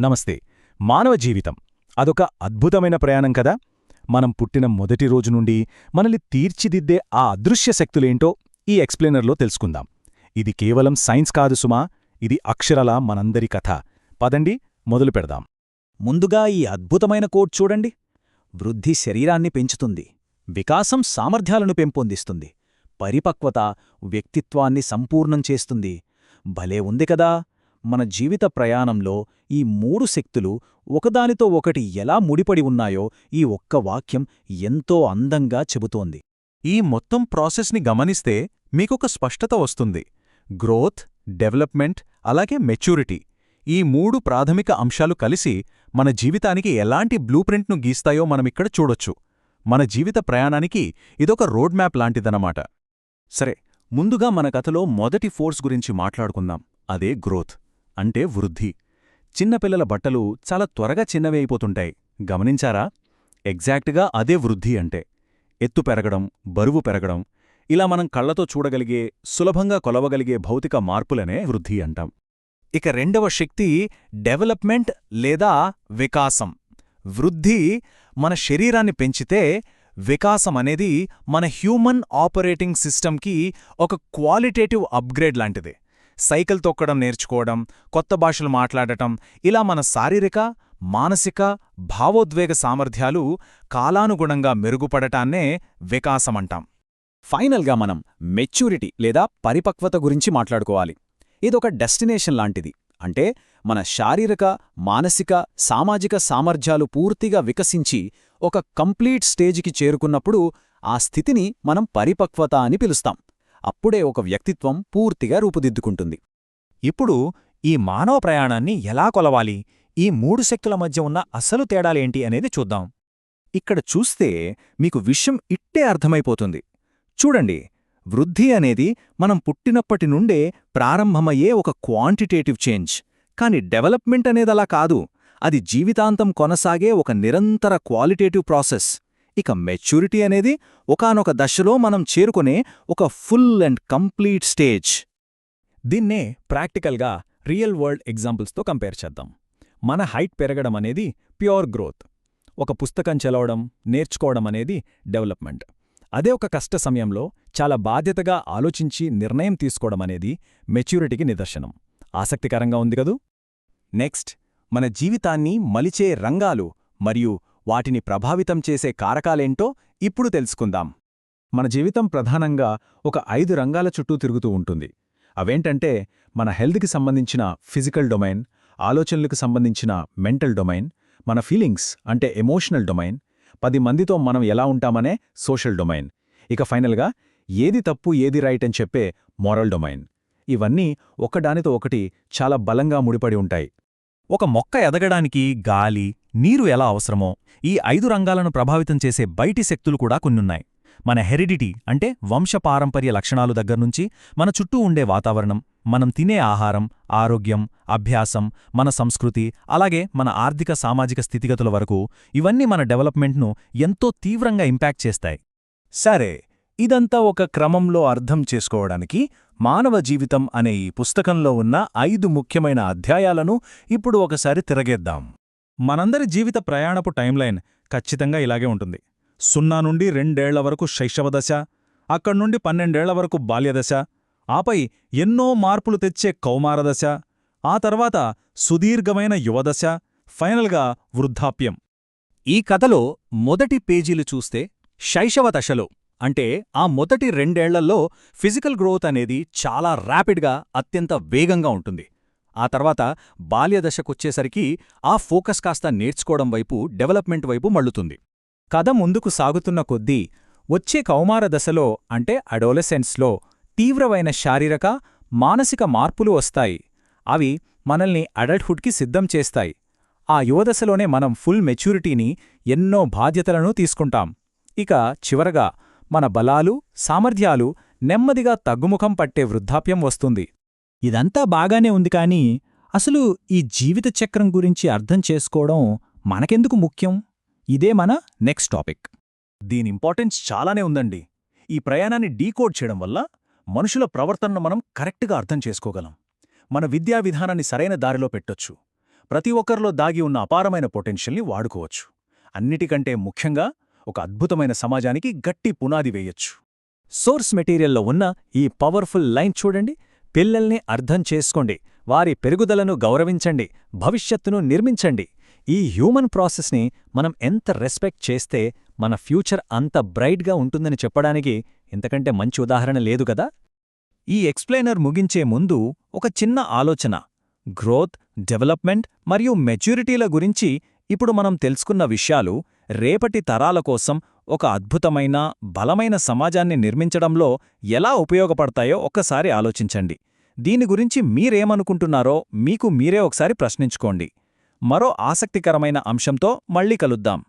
నమస్తే. మానవ జీవితం అదొక అద్భుతమైన ప్రయాణం కదా. మనం పుట్టిన మొదటి రోజు నుండి మనల్ని తీర్చిదిద్దే ఆ అదృశ్య శక్తులేంటో ఈ ఎక్స్ప్లెయినర్లో తెలుసుకుందాం. ఇది కేవలం సైన్స్ కాదు సుమా, ఇది అక్షరాలా మనందరి కథ. పదండి మొదలు పెడదాం. ముందుగా ఈ అద్భుతమైన కోట్ చూడండి. వృద్ధి శరీరాన్ని పెంచుతుంది, వికాసం సామర్థ్యాలను పెంపొందిస్తుంది, పరిపక్వత వ్యక్తిత్వాన్ని సంపూర్ణం చేస్తుంది. భలే ఉంది కదా. మన జీవిత ప్రయాణంలో ఈ మూడు శక్తులు ఒకదానితో ఒకటి ఎలా ముడిపడి ఉన్నాయో ఈ ఒక్క వాక్యం ఎంతో అందంగా చెబుతోంది. ఈ మొత్తం ప్రాసెస్ని గమనిస్తే మీకొక స్పష్టత వస్తుంది. గ్రోత్, డెవలప్మెంట్, అలాగే మెచ్యూరిటీ, ఈ మూడు ప్రాథమిక అంశాలు కలిసి మన జీవితానికి ఎలాంటి బ్లూప్రింట్ను గీస్తాయో మనమిక్కడ చూడొచ్చు. మన జీవిత ప్రయాణానికి ఇదొక రోడ్ మ్యాప్ లాంటిదన్నమాట. సరే, ముందుగా మన కథలో మొదటి ఫోర్స్ గురించి మాట్లాడుకుందాం. అదే గ్రోత్, అంటే వృద్ధి. చిన్నపిల్లల బట్టలు చాలా త్వరగా చిన్నవి అయిపోతుంటాయి, గమనించారా? ఎగ్జాక్ట్గా అదే వృద్ధి అంటే. ఎత్తు పెరగడం, బరువు పెరగడం, ఇలా మనం కళ్లతో చూడగలిగే, సులభంగా కొలవగలిగే భౌతిక మార్పులనే వృద్ధి అంటాం. ఇక రెండవ శక్తి డెవలప్మెంట్ లేదా వికాసం. వృద్ధి మన శరీరాన్ని పెంచితే, వికాసం అనేది మన హ్యూమన్ ఆపరేటింగ్ సిస్టమ్కి ఒక క్వాలిటేటివ్ అప్గ్రేడ్ లాంటిది. సైకిల్ తొక్కడం నేర్చుకోవడం, కొత్త భాషలు మాట్లాడటం, ఇలా మన శారీరక, మానసిక, భావోద్వేగ సామర్థ్యాలు కాలానుగుణంగా మెరుగుపడటాన్నే వికాసమంటాం. ఫైనల్గా మనం మెచ్యూరిటీ లేదా పరిపక్వత గురించి మాట్లాడుకోవాలి. ఇదొక డెస్టినేషన్ లాంటిది. అంటే మన శారీరక, మానసిక, సామాజిక సామర్థ్యాలు పూర్తిగా వికసించి ఒక కంప్లీట్ స్టేజికి చేరుకున్నప్పుడు ఆ స్థితిని మనం పరిపక్వత అని పిలుస్తాం. అప్పుడే ఒక వ్యక్తిత్వం పూర్తిగా రూపుదిద్దుకుంటుంది. ఇప్పుడు ఈ మానవ ప్రయాణాన్ని ఎలా కొలవాలి, ఈ మూడు శక్తుల మధ్య ఉన్న అసలు తేడాలేంటి అనేది చూద్దాం. ఇక్కడ చూస్తే మీకు విషయం ఇట్టే అర్థమైపోతుంది. చూడండి, వృద్ధి అనేది మనం పుట్టినప్పటి నుండే ప్రారంభమయ్యే ఒక క్వాంటిటేటివ్ చేంజ్. కాని డెవలప్మెంట్ అనేదలా కాదు, అది జీవితాంతం కొనసాగే ఒక నిరంతర క్వాలిటేటివ్ ప్రాసెస్. ఇక మెచ్యూరిటీ అనేది ఒకానొక దశలో మనం చేరుకునే ఒక ఫుల్ అండ్ కంప్లీట్ స్టేజ్. దీన్నే ప్రాక్టికల్గా రియల్ వరల్డ్ ఎగ్జాంపుల్స్తో కంపేర్ చేద్దాం. మన హైట్ పెరగడం అనేది ప్యూర్ గ్రోత్. ఒక పుస్తకం చదవడం, నేర్చుకోవడం అనేది డెవలప్మెంట్. అదే ఒక కష్ట సమయంలో చాలా బాధ్యతగా ఆలోచించి నిర్ణయం తీసుకోవడం అనేది మెచ్యూరిటీకి నిదర్శనం. ఆసక్తికరంగా ఉంది కదూ? నెక్స్ట్, మన జీవితాన్ని మలిచే రంగాలు మరియు వాటిని ప్రభావితం చేసే కారకాలేంటో ఇప్పుడు తెలుసుకుందాం. మన జీవితం ప్రధానంగా ఒక 5 రంగాల చుట్టూ తిరుగుతూ ఉంటుంది. అవేంటంటే మన హెల్త్కి సంబంధించిన ఫిజికల్ డొమైన్, ఆలోచనలకు సంబంధించిన మెంటల్ డొమైన్, మన ఫీలింగ్స్ అంటే ఎమోషనల్ డొమైన్, 10 మందితో మనం ఎలా ఉంటామనే సోషల్ డొమైన్, ఇక ఫైనల్గా ఏది తప్పు ఏది రైట్ అని చెప్పే మోరల్ డొమైన్. ఇవన్నీ ఒకదానితో ఒకటి చాలా బలంగా ముడిపడి ఉంటాయి. ఒక మొక్క ఎదగడానికి గాలి, నీరు ఎలా అవసరమో, ఈ 5 రంగాలను ప్రభావితం చేసే బయటి శక్తులు కూడా కొన్నున్నాయి. మన హెరిడిటీ అంటే వంశపారంపర్య లక్షణాలు దగ్గర్నుంచి మన చుట్టూ ఉండే వాతావరణం, మనం తినే ఆహారం, ఆరోగ్యం, అభ్యాసం, మన సంస్కృతి, అలాగే మన ఆర్థిక సామాజిక స్థితిగతుల వరకు ఇవన్నీ మన డెవలప్మెంట్ను ఎంతో తీవ్రంగా ఇంపాక్ట్ చేస్తాయి. సరే, ఇదంతా ఒక క్రమంలో అర్థం చేసుకోవడానికి మానవ జీవితం అనే ఈ పుస్తకంలో ఉన్న 5 ముఖ్యమైన అధ్యాయాలను ఇప్పుడు ఒకసారి తిరగేద్దాం. మనందరి జీవిత ప్రయాణపు టైంలైన్ ఖచ్చితంగా ఇలాగే ఉంటుంది. 0 నుండి 2 ఏళ్ల వరకు శైశవదశ, అక్కడ్నుండి 12 ఏళ్ల వరకు బాల్యదశ, ఆపై ఎన్నో మార్పులు తెచ్చే కౌమారదశ, ఆ తర్వాత సుదీర్ఘమైన యువదశ, ఫైనల్గా వృద్ధాప్యం. ఈ కథలో మొదటి పేజీలు చూస్తే శైశవదశలో అంటే ఆ మొదటి 2 ఏళ్లలో ఫిజికల్ గ్రోత్ అనేది చాలా ర్యాపిడ్గా, అత్యంత వేగంగా ఉంటుంది. ఆ తర్వాత బాల్యదశకొచ్చేసరికి ఆ ఫోకస్ కాస్త నేర్చుకోవడం వైపు, డెవలప్మెంట్ వైపు మళ్ళుతుంది. కథ ముందుకు సాగుతున్న కొద్దీ వచ్చే కౌమార దశలో అంటే అడోలసెన్స్లో తీవ్రమైన శారీరక, మానసిక మార్పులు వస్తాయి. అవి మనల్ని అడల్ట్హుడ్కి సిద్ధం చేస్తాయి. ఆ యువదశలోనే మనం ఫుల్ మెచ్యూరిటీని, ఎన్నో బాధ్యతలను తీసుకుంటాం. ఇక చివరగా మన బలాలు, సామర్థ్యాలు నెమ్మదిగా తగ్గుముఖం పట్టే వృద్ధాప్యం వస్తుంది. ఇదంతా బాగానే ఉంది, కానీ అసలు ఈ జీవిత చక్రం గురించి అర్థం చేసుకోవడం మనకెందుకు ముఖ్యం? ఇదే మన నెక్స్ట్ టాపిక్. దీని ఇంపార్టెన్స్ చాలానే ఉందండి. ఈ ప్రయాణాన్ని డీకోడ్ చేయడం వల్ల మనుషుల ప్రవర్తనను మనం కరెక్ట్గా అర్థం చేసుకోగలం. మన విద్యా విధానాన్ని సరైన దారిలో పెట్టొచ్చు. ప్రతి ఒక్కరిలో దాగి ఉన్న అపారమైన పొటెన్షియల్ని వాడుకోవచ్చు. అన్నిటికంటే ముఖ్యంగా ఒక అద్భుతమైన సమాజానికి గట్టి పునాది వేయొచ్చు. సోర్స్ మెటీరియల్లో ఉన్న ఈ పవర్ఫుల్ లైన్ చూడండి. పిల్లల్ని అర్థం చేసుకోండి, వారి పెరుగుదలను గౌరవించండి, భవిష్యత్తును నిర్మించండి. ఈ హ్యూమన్ ప్రాసెస్ని మనం ఎంత రెస్పెక్ట్ చేస్తే మన ఫ్యూచర్ అంత బ్రైట్గా ఉంటుందని చెప్పడానికి ఇంతకంటే మంచి ఉదాహరణ లేదు కదా. ఈ ఎక్స్ప్లెయినర్ ముగించే ముందు ఒక చిన్న ఆలోచన. గ్రోత్, డెవలప్మెంట్ మరియు మెచ్యూరిటీల గురించి ఇప్పుడు మనం తెలుసుకున్న విషయాలు రేపటి తరాల కోసం ఒక అద్భుతమైన, బలమైన సమాజాన్ని నిర్మించడంలో ఎలా ఉపయోగపడతాయో ఒక్కసారి ఆలోచించండి. దీని గురించి మీరేమనుకుంటున్నారో మీకు మీరే ఒకసారి ప్రశ్నించుకోండి. మరో ఆసక్తికరమైన అంశంతో మళ్ళీ కలుద్దాం.